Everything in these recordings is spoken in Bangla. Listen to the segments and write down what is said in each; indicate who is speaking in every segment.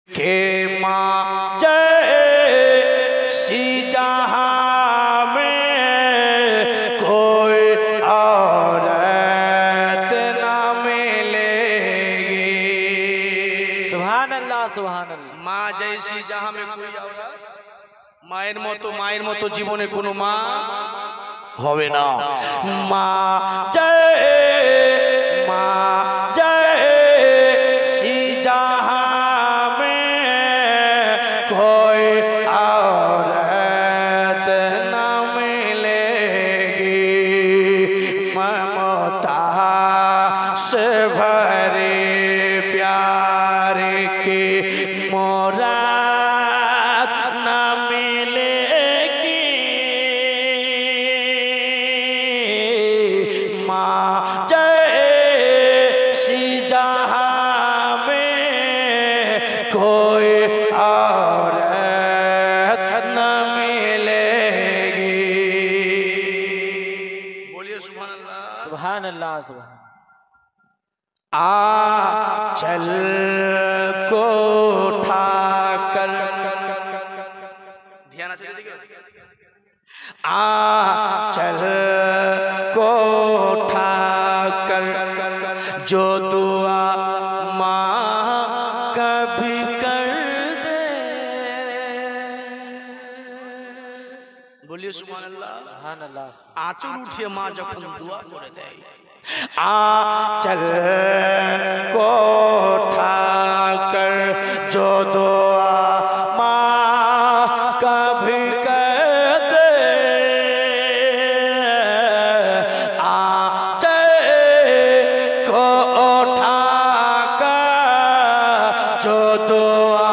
Speaker 1: के माँ जैसी जहाँ में कोई औरत ना मिलेगी।
Speaker 2: सुभान अल्लाह सुभान अल्लाह।
Speaker 1: माँ जैसी जहाँ में कोई औरत, माয়ের মতো জীবনে কোনো মা হবে না। মা जैसी जहाँ में कोई औरत ना मिलेगी। ममता से भरे प्यार की मुराद ना मिलेगी। माँ जैसी जहाँ में कोई औरत न मिलेगी। बोलिए सुभान अल्लाह।
Speaker 2: सुभान अल्लाह सुभान।
Speaker 1: आंचल को उठाकर, ध्यान से देखिए, आंचल को उठाकर जो दुआ माँ कभी कर दे। बोलिए सुभान अल्लाह।
Speaker 2: सुभान अल्लाह।
Speaker 1: आंचल उठिए माँ जखन दुआ करे देय। आंचल को उठाकर जो दुआ माँ कभी कर दे। आंचल को उठाकर जो दुआ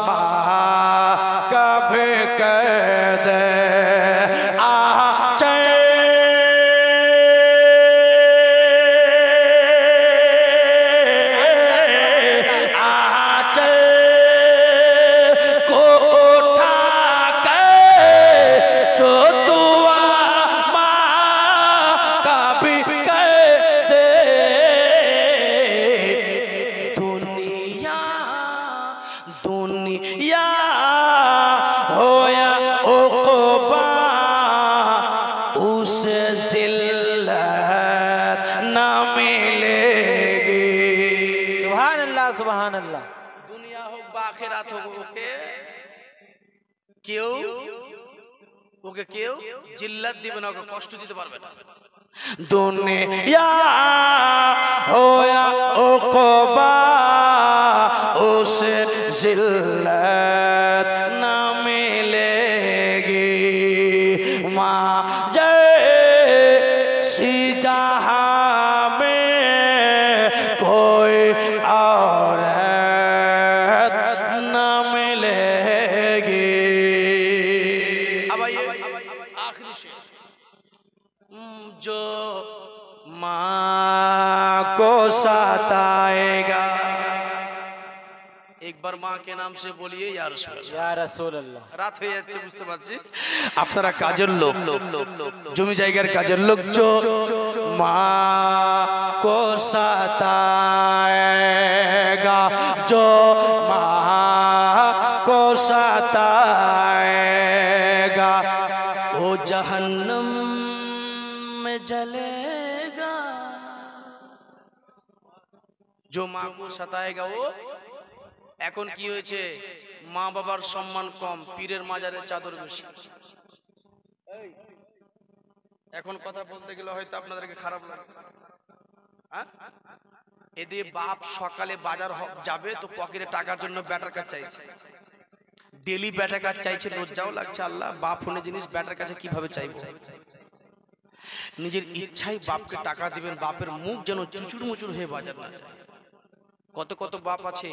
Speaker 1: माँ कभी कर दे। दुनिया होया उक़बा उसे ज़िल्लत न मिलेगी।
Speaker 2: सुभान अल्लाह सुभान अल्लाह।
Speaker 1: दुनिया हो বা আখিরাত হোক, ওকে কেউ জিল্লাত দিবে না, ওকে কষ্ট দিতে পারবে না। दुनिया होया उक़बा उसे ज़िल्लत न मिलेगी। माँ जैसी जहाँ में कोई औरत न मिलेगी। अब आइए आखिरी शेर। जो माँ को सताएगा, एक बार माँ के नाम से बोलिए या रसूल अल्लाह।
Speaker 2: या रसूल अल्लाह।
Speaker 1: রাত হয়ে যাচ্ছে বুঝতে পারছি, আপনারা কাজের লোক, জমি জায়গার কাজের লোক। जो माँ को सताएगा, जो माँ को सताएगा वो जहन्नम में जलेगा। जो माँ को सताएगा वो, এখন কি হয়েছে, মা বাবার সম্মান কম, পীরের মাজারে চাদর বেশি। এখন কথা বলতে গেলে হয়তো আপনাদেরকে খারাপ লাগে। এদের বাপ সকালে বাজার যাবে তো পকেটে টাকার জন্য ব্যাটার কাছে চাইছে, ডেলি ব্যাটার কাছে চাইছে, লজ্জাও লাগছে। আল্লাহ, বাপ হনে জিনিস ব্যাটার কাছে কিভাবে চাইবো? নিজের ইচ্ছায় বাপকে টাকা দিবেন, বাপের মুখ যেন চুচুর মুচুর হয়ে বাজার না যায়। কত কত বাপ আছে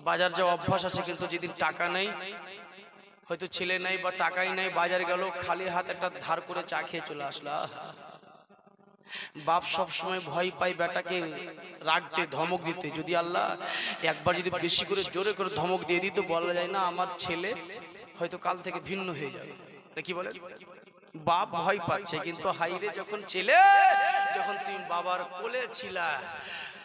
Speaker 1: বাজার যাওয়া অভ্যাস আছে, কিন্তু যেদিন টাকা নেই, হয়তো ছেলে নাই বা টাকাই নাই, বাজার গেল খালি হাত একটা ধার করে চা খেয়ে চলে আসলা। বাপ সব সময় ভয় পায় বেটাকে রাখতে, ধমক দিতে। যদি আল্লাহ একবার যদি বেশি করে জোরে করে ধমক দিয়ে দিত, বলা যায় না আমার ছেলে হয়তো কাল থেকে ভিন্ন হয়ে যাবে। কি বলে? বাপ ভয় পাচ্ছে, কিন্তু হাইরে যখন ছেলে, যখন তুমি বাবার কোলে ছিলা,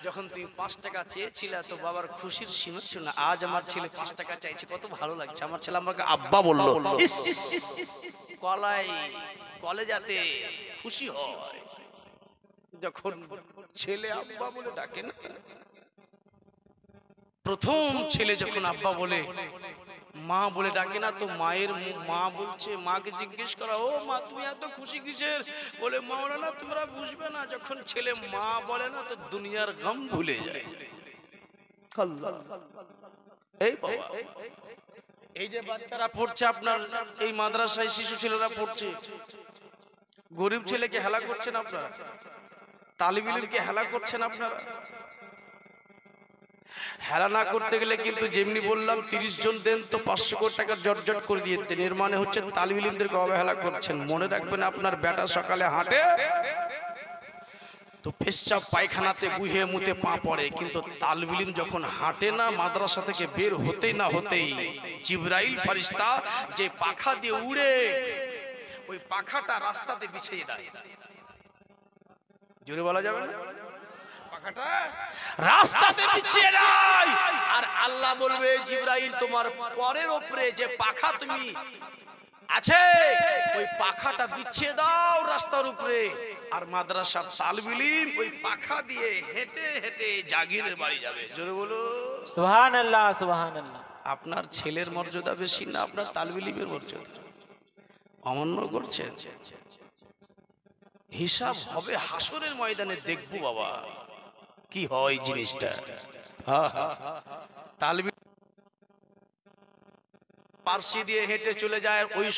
Speaker 1: যখন তুমি 5 টাকা চেয়েছিলে তো বাবার খুশির সীমা ছিল না। আজ আমার ছেলে 5 টাকা চাইছে, কত ভালো লাগছে। আমার ছেলে আমাকে আব্বা বললো, ইস, কলেজাতে খুশি হয় যখন ছেলে আব্বা বলে ডাকে না। প্রথম ছেলে যখন আব্বা বলে, মা বলে ডাকে না, তো মায়ের মা বলছে, মাকে জিজ্ঞেস করা, ও মা তুমি এত খুশি কিসের? বলে মাওলানা তোমরা বুঝবে না, যখন ছেলে মা বলে না তো দুনিয়ার গম ভুলে যায়। আল্লাহ, এই বাবা, এই যে বাচ্চারা পড়ছে আপনার এই মাদ্রাসায়, শিশু ছেলেরা পড়ছে, গরিব ছেলেকে হেলা করছেন আপনারা, তালিব ইলমকে হেলা করছেন আপনারা। হেলা না করতে গেলে কিন্তু যেমনি বললাম 30 জন দেন তো 500 কোটি টাকা জটজট করে দিতেন। এর মানে হচ্ছে তালিব ইলমদেরকে অবহেলা করছেন। মনে রাখবেন, আপনার বেটা সকালে হাঁটে তো পেশাব পায়খানাতে গুহে মুতে পা পড়ে, কিন্তু তালিব ইলম যখন হাঁটে না, মাদ্রাসা থেকে বের হতেই না হতেই জিবরাইল ফেরেশতা যে পাখা দিয়ে উড়ে, ওই পাখাটা রাস্তাতে বিছিয়ে দেয়। জোরে বলা যাবে না? পাখাটা রাস্তাতে বিছিয়ে দেয়, আর আল্লাহ বলবে, জিবরাইল তোমার পরের উপরে যে পাখা তুমি আছে ওই পাখাটা বিছিয়ে দাও রাস্তার উপরে। আর মাদ্রাসার তালিব ইলম ওই পাখা দিয়ে হেঁটে হেঁটে জাগিরের বাড়ি যাবে। জোরে বলো
Speaker 2: সুবহানাল্লাহ, সুবহানাল্লাহ।
Speaker 1: আপনার ছেলের মর্যাদা বেশি না আপনার তালিব ইলমের মর্যাদা? অমান্য করছেন। হিসাব হবে হাসরের ময়দানে, দেখবো বাবা কি হয় জিনিসটা। তালিব পার্সি দিয়ে হেঁটে চলে যায়, ওই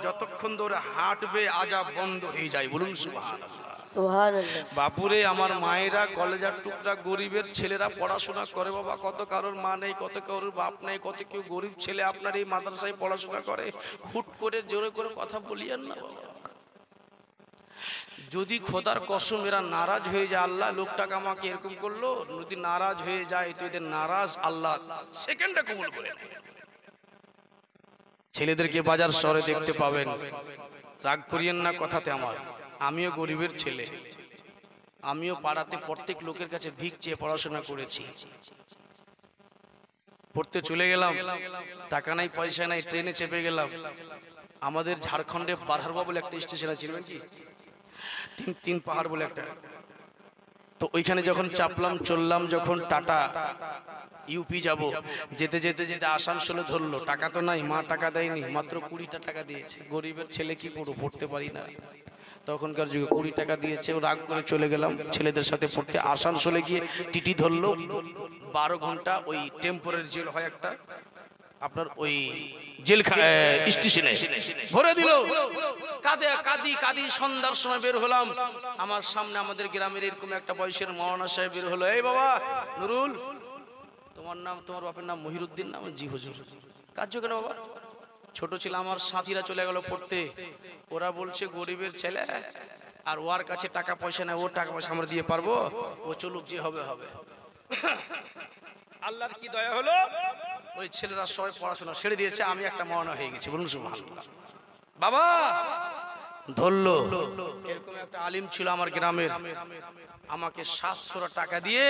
Speaker 1: যতক্ষণ ধরে হাঁটবে আযাব বন্ধ হয়ে যায়। বলুন সুবহানাল্লাহ,
Speaker 3: সুবহানাল্লাহ।
Speaker 1: বাপুরে, আমার মায়েরা কলেজার টুকরা গরিবের ছেলেরা পড়াশোনা করে বাবা। কত কারোর মা নেই, কত কারোর বাপ নেই, কত কেউ গরিব ছেলে আপনার এই মাদ্রাসায় পড়াশোনা করে। হুট করে জোরে করে কথা বলিয়েন না বাবা। যদি খোদার কসম এরা নারাজ হয়ে যায়, আল্লাহ লোকটাকে আমাকে এরকম করলো, যদি নারাজ হয়ে যায় তো এদের নারাজ আল্লাহ সেকেন্ডে কবুল করে নেয়। ছেলেদেরকে বাজার শহরে দেখতে পাবেন, রাগ করিয়েন না কথাতে আমার। আমিও গরিবের ছেলে, আমিও পাড়াতে প্রত্যেক লোকের কাছে ভিক চেয়ে পড়াশোনা করেছি। পড়তে চলে গেলাম, টাকা নাই পয়সা নাই, ট্রেনে চেপে গেলাম। আমাদের ঝাড়খণ্ডে বারহারবা বলে একটা স্টেশন আছে, চিনবেন কি? তিন পাহাড় বলে একটা, তো ওইখানে যখন চাপলাম, চললাম যখন টাটা ইউপি যাব, যেতে যেতে যেতে আসানসোলে ধরলো। টাকা তো নাই, মা টাকা দেয়নি, মাত্র 20টা টাকা দিয়েছে। গরিবের ছেলে কি করবো, পড়তে পারি না। তখনকার যুগে 20 টাকা দিয়েছে, রাগ করে চলে গেলাম ছেলেদের সাথে পড়তে। আসানসোলে গিয়ে টিটি ধরলো, 12 ঘন্টা ওই টেম্পোরারি জেল হয় একটা আপনার, ওই জেল স্টেশনে ভরে দিল। কাঁদি সন্ধ্যার সময় বের হলাম। আমার সামনে আমাদের গ্রামের এরকম একটা বয়সের মাওলানা সাহেব বের হলো। এই বাবা নুরুল, তোমার নাম, তোমার বাপের নাম মহিরুদ্দিন নাম? জি হুজুর। কাজ কেন বাবা? ছোট ছিল, আমার সাথীরা চলে গেল পড়তে। ওরা বলছে গরিবের ছেলে, আর ওর কাছে টাকা পয়সা নেই, ও টাকা পয়সা আমরা দিয়ে পারবো, ও চলুক, যে হবে হবে। আল্লাহর কি দয়া হলো, ওই ছেলেরা সবাই পড়াশোনা ছেড়ে দিয়েছে, আমি একটা মাওলানা হয়ে গেছি। বলুন সুবহানাল্লাহ। বাবা ধরলো, এরকম একটা আলিম ছিল আমার গ্রামের, আমাকে 700 টাকা দিয়ে,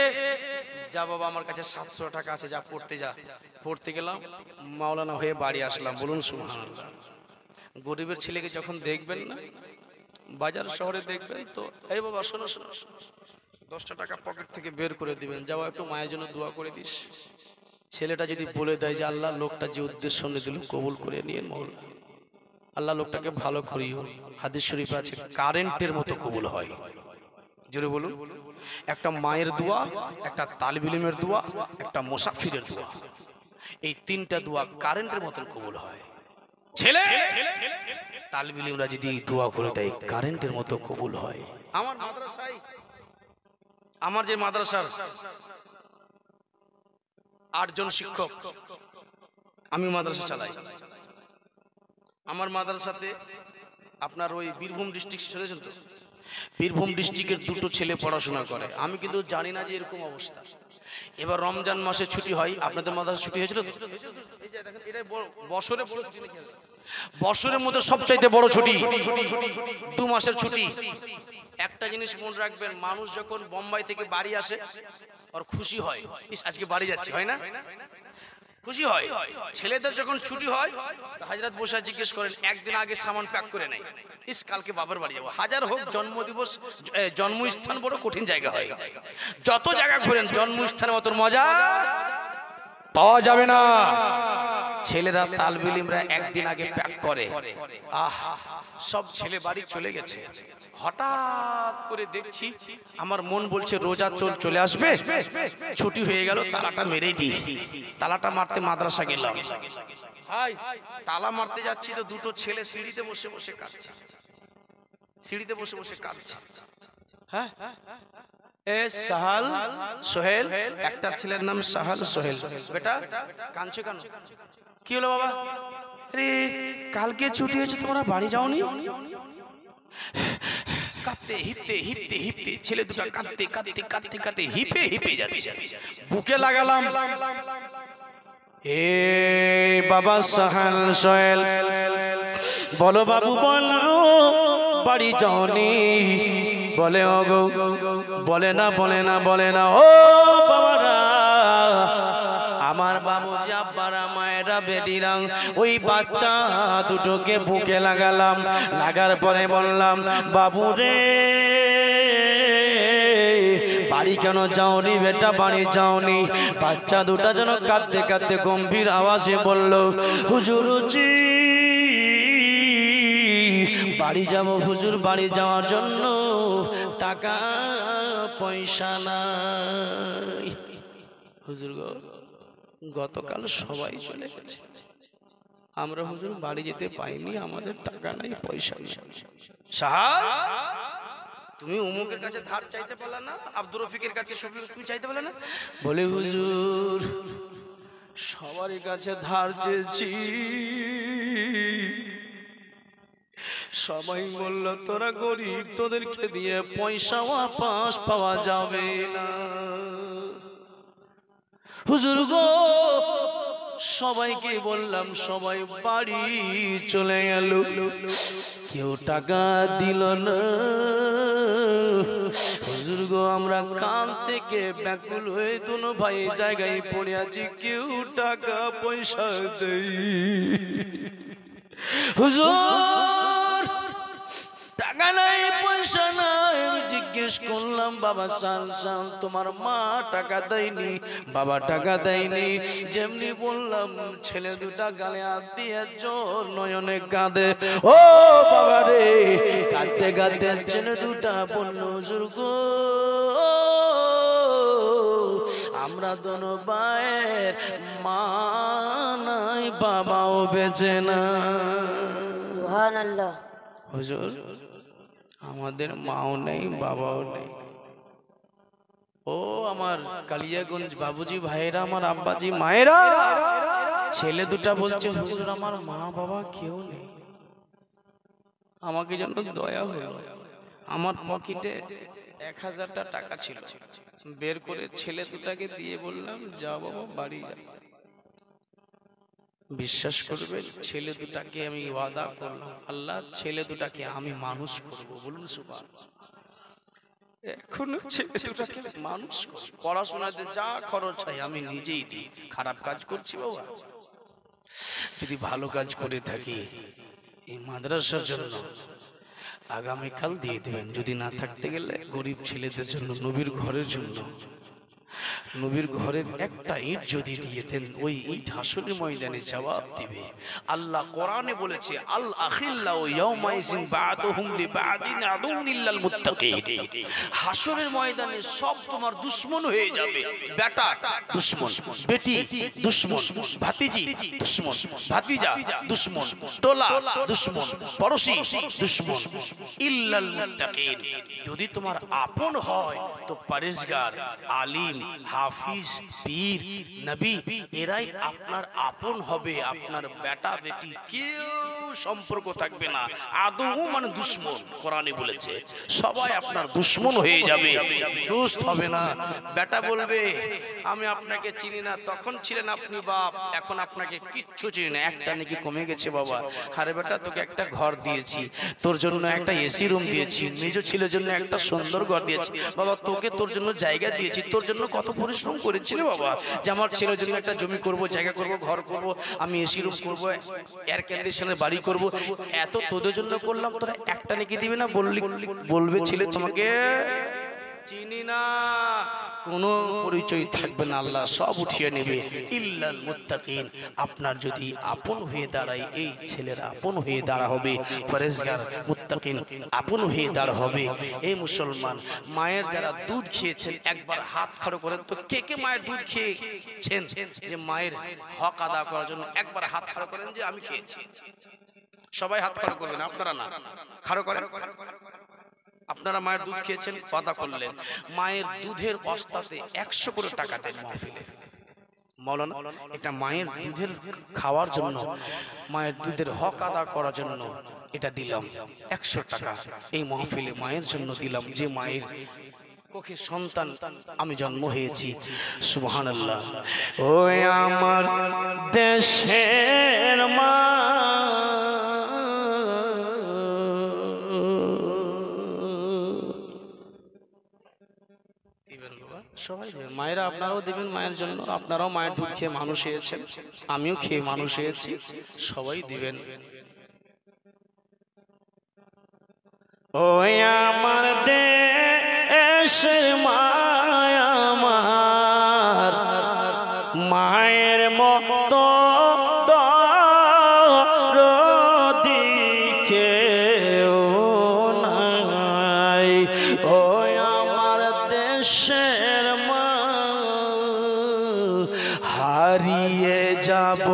Speaker 1: যা বাবা আমার কাছে 700 টাকা আছে, যা পড়তে যা। পড়তে গেলাম, মাওলানা হয়ে বাড়ি আসলাম। বলুন সুবহানাল্লাহ। গরিবের ছেলেকে যখন দেখবেন না বাজার শহরে দেখবেন, তো এই বাবা শোনো শোনো, 10টা টাকা পকেট থেকে বের করে দিবেন, যাও একটু মায়ের জন্য দোয়া করে দিস। ছেলেটা যদি বলে দেয় যে আল্লাহ লোকটা যে উদ্দেশ্য নিয়ে দিল কবুল করে নিয়ে মওলা, আল্লাহ লোকটাকে ভালো করিও। হাদিস শরীফে আছে কারেন্টের মতো কবুল হয়। জোরে বলুন। একটা মায়ের দোয়া, একটা তালিব ইলমের দোয়া, একটা মুসাফিরের দোয়া, এই 3টা দোয়া কারেন্টের মতো কবুল হয়। ছেলে তালিব ইলমরা যদি দোয়া করে দেয় কারেন্টের মতো কবুল হয়। আমার মাদ্রাসায়, আমার যে মাদ্রাসার 8 জন শিক্ষক, আমি মাদ্রাসা চালাই। আমার মাদ্রাসাতে আপনার ওই বীরভূম ডিস্ট্রিক্ট শুনেছেন তো, বীরভূম ডিস্ট্রিক্টের 2টো ছেলে পড়াশোনা করে। আমি কিন্তু জানি না যে এরকম অবস্থা। এবার রমজান মাসে ছুটি হয়, আপনাদের মাদ্রাসা ছুটি হয়েছিল তো? এই যে দেখেন, এটা বছরে বড় ছুটি নাকি? বছরের মধ্যে সবচাইতে বড় ছুটি 2 মাসের ছুটি। একটা জিনিস মনে রাখবেন, মানুষ যখন বোম্বাই থেকে বাড়ি আসে ওর খুশি হয়, ইস আজকে বাড়ি যাচ্ছে, হয় না? খুশি হয়। ছেলেদের যখন ছুটি হয় হাজরাত বসে জিজ্ঞেস করেন একদিন আগে সামান প্যাক করে নেই, ইস কালকে বাবার বাড়ি যাবো। হাজার হোক জন্মদিবস, জন্মস্থান বড় কঠিন জায়গা হয়, যত জায়গা ঘোরেন জন্মস্থানের মতন মজা পাওয়া যাবে না। ছেলেরা তালবিলিমরা একদিন আগে প্যাক করে, আহ সব ছেলে বাড়ি চলে গেছে। হঠাৎ করে দেখছি আমার মন বলছে রোজা চলে আসবে, ছুটি হয়ে গেল, তালাটা মেরেই দিই। তালাটা মারতে মাদ্রাসা গেলাম, তালা মারতে যাচ্ছি তো দুটো ছেলে সিঁড়িতে বসে বসে কাঁদছে, সিঁড়িতে বসে বসে কাঁদছে। হ্যাঁ এ সাহাল সোহেল, একটা ছেলের নাম সাহাল সোহেল। বেটা কাঁদছো কেন? কি হলো বাবা? আরে কালকে ছুটি হয়েছে তোমরা বাড়ি যাওনি? কাঁদতে হিপতে হিপতে হিপতে ছেলে দুটো কাঁদতে কাঁদতে কাঁদতে কাঁদতে হিপে হিপে যাচ্ছে। বুকে লাগালাম, এ বাবা সাহাল সোহেল বলো বাবু বলো বাড়ি যাওনি? বলে ওগো, বলে না বলে না বলে না। ও বাবারা, আমার বাবুজি আব্বারা মায়েরা বেটিরা ওই বাচ্চা দুটোকে বুকে লাগালাম, লাগার পরে বললাম বাবু রে বাড়ি কেন যাওনি বেটা, বাড়ি যাওনি? বাচ্চা দুটা যেন কাঁদতে কাঁদতে গম্ভীর আওয়াজে বলল হুজুর জি বাড়ি যাব হুজুর, বাড়ি যাওয়ার জন্য টাকা পয়সা নাই। হুজুর গো গতকাল সবাই চলে গেছে, আমরা হুজুর বাড়ি যেতে পাইনি, আমাদের টাকা নাই পয়সা নেই। সাহাল তুমি উমুকের কাছে ধার চাইতে পারলা না? আব্দুর রফিকের কাছে তুমি চাইতে পারলে না? বলে হুজুর সবারই কাছে ধার চেয়েছি, সবাই বলল তোরা গরিব, তোদেরকে দিয়ে পয়সা ওয়াপাস পাওয়া যাবে না। হুজুর গো সবাইকে বললাম, সবাই বাড়ি চলে গেল, কেউ টাকা দিল না। হুজুর গো আমরা কাল থেকে ব্যাকুল হয়ে দুনো ভাই জায়গায় পড়ে আছি, কেউ টাকা পয়সা দেই। হুজুর টাকা নাই পয়সা নাই। আমি জিজ্ঞেস করলাম বাবা সাল সাল তোমার মা টাকা দেয়নি, বাবা টাকা দেয়নি? যেমনি বললাম ছেলে দুটা গালে হাত দিয়ে জোর নয়নে কাঁদে। ও বাবা রে, কাঁদতে কাঁদতে ছেলে দুটা বলল হুজুর গো আমরা দোনো ভাইয়ের মা নাই, বাবাও বেঁচে না।
Speaker 3: সুবহানাল্লাহ।
Speaker 1: হুজুর আমাদের মাও নেই বাবাও নেই। ও আমার কালিয়াগঞ্জ বাবুজি ভাইরা, আমার আব্বাজি মায়েরা, ছেলে দুটা বলছে হুজুর আমার মা বাবা কেউ নেই। আমাকে যেন দয়া হলো, আমার পকেটে 1000 টাকা ছিল, বের করে ছেলে দুটাকে দিয়ে বললাম যাও বাবা বাড়ি যাও। বিশ্বাস করবে ছেলে দুটাকে আমি ওয়াদা করলাম আল্লাহ ছেলে দুটাকে আমি মানুষ করব, বলুন সুবহানাল্লাহ। এখনো ছেলে দুটাকে মানুষ করি, পড়াশোনাতে যা খরচ হয় আমি নিজেই দিই। খারাপ কাজ করছি বাবা? যদি ভালো কাজ করে থাকি এই মাদ্রাসার জন্য আগামীকাল দিয়ে দেবেন, যদি না থাকতে গেলে গরিব ছেলেদের জন্য, নবীর ঘরের জন্য। নবীর ঘরের একটা ইট যদি দিয়ে দেন ওই ইট হাসরের ময়দানে জবাব দিবে। আল্লাহ কোরআনে বলেছে আল আখিল্লাউ ইয়াউমাইযিন বা'দুহুম লিবা'দিন আদুউন ইল্লাল মুত্তাকিন। হাসরের ময়দানে সব তোমার দুশমন হয়ে যাবে। বেটা দুশমন, বেটি দুশমন, ভাতিজি দুশমন, ভাতিজা দুশমন, টোলা দুশমন, পড়োশি দুশমন, ইল্লাল মুত্তাকিন। যদি তোমার আপন হয় তো পরেশগার, আলিম, হাফিজ, পীর, নবী এরাই আপনার আপন হবে। আপনার বেটা বেটি কেউ সম্পর্ক থাকবে না। আদৌ মানে দুশ্মন, কোরআনে বলেছে সবাই আপনার দুশ্মন হয়ে যাবে, দোস্ত হবে না। বেটা বলবে আমি আপনাকে চিনি না, তখন ছিলেন আপনি বাপ, এখন আপনাকে কিচ্ছু চিনি না, একটা নাকি কমে গেছে বাবা। আরে বেটা তোকে একটা ঘর দিয়েছি, তোর জন্য একটা এসি রুম দিয়েছি, মেজ ছেলের জন্য একটা সুন্দর ঘর দিয়েছি বাবা, তোকে তোর জন্য জায়গা দিয়েছি, তোর জন্য কত পরিশ্রম করেছিল বাবা, যে আমার ছেলের জন্য একটা জমি করব, জায়গা করব, ঘর করব, আমি এসি রুম করব, এয়ার কন্ডিশনের বাড়ি করব, এত তোদের জন্য করলাম, তোরা একটা নাকি দিবে না? বলবে ছেলে তোমাকে চিনি না, কোনো পরিচয় থাকবে না, আল্লাহ সব উঠিয়ে নেবে। ইল্লাল মুত্তাকিন, আপনার যদি আপন হয়ে দাঁড়ায়, এই ছেলেরা আপন হয়ে দাঁড়া হবে, পরেজগার মুত্তাকিন আপন হয়ে দাঁড়া হবে। এই মুসলমান, মায়ের যারা দুধ খেয়েছেন একবার হাত খাড়ো করেন তো, কে কে মায়ের দুধ খেয়েছেন, যে মায়ের হক আদা করার জন্য একবার হাত খাড়ো করেন যে আমি খেয়েছি। সবাই হাত খাড়ো করবেন, আপনারা না, খাড়ো করেন। আপনারা মায়ের দুধ খেয়েছেন, কথা করলেন, মায়ের দুধের বস্তাতে 100 করে টাকা দেন মাহফিলে। মাওলানা এটা মায়ের দুধের খাওয়ার জন্য, মায়ের দুধের হক আদা করার জন্য এটা দিলাম 100 টাকা, এই মাহফিলে মায়ের জন্য দিলাম, যে মায়ের কোখে সন্তান আমি জন্ম হয়েছি। সুবহানাল্লাহ। ও আমার দেশের মা, সবাই দেবেন, মায়েরা আপনারাও দিবেন মায়ের জন্য, আপনারাও মায়ের দুধ খেয়ে মানুষ হয়েছেন, আমিও খেয়ে মানুষ হয়েছি, সবাই দিবেন। ও আমার দেশের মায়া, আমার মায়ের মতো দরদি কেউ নাই। ও আমার দেশের মা, হারিয়ে যাব